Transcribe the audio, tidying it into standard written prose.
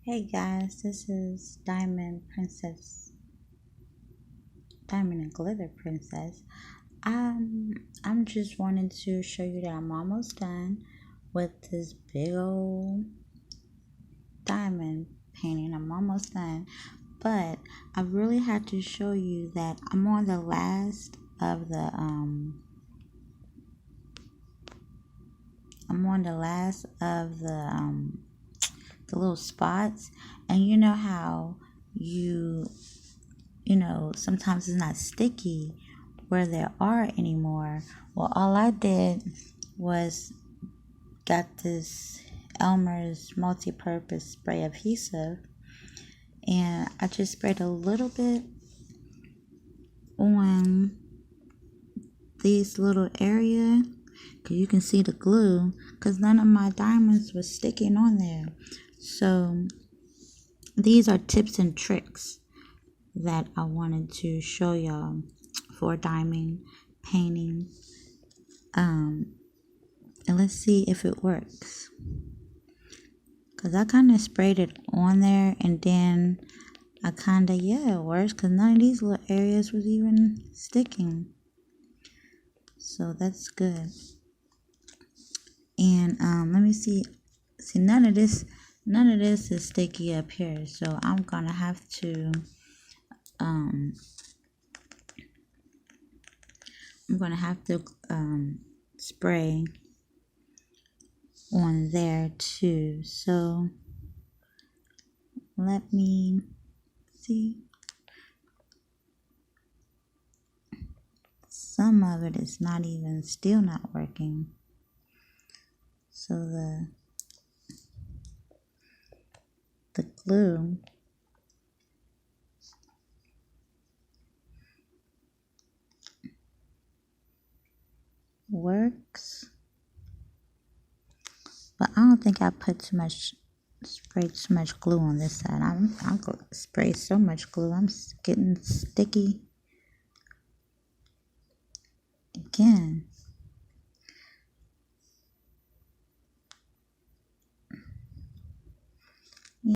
Hey guys, this is Diamond and Glitter Princess. I'm just wanting to show you that I'm almost done with this big old diamond painting. I'm almost done, but I really had to show you that I'm on the last of the little spots, and you know how sometimes it's not sticky where there are anymore. Well, all I did was got this Elmer's multi-purpose spray adhesive, and I just sprayed a little bit on this little area because you can see the glue, because none of my diamonds was sticking on there. So these are tips and tricks that I wanted to show y'all for diamond painting. And let's see if it works, because I kind of sprayed it on there, and then I it works, because none of these little areas was even sticking, so that's good. And let me see none of this is sticky up here, so I'm gonna have to spray on there too. So let me see. Some of it is still not working. So the glue works, but I don't think I sprayed too much glue on this side. I'm gonna spray so much glue, I'm getting sticky again.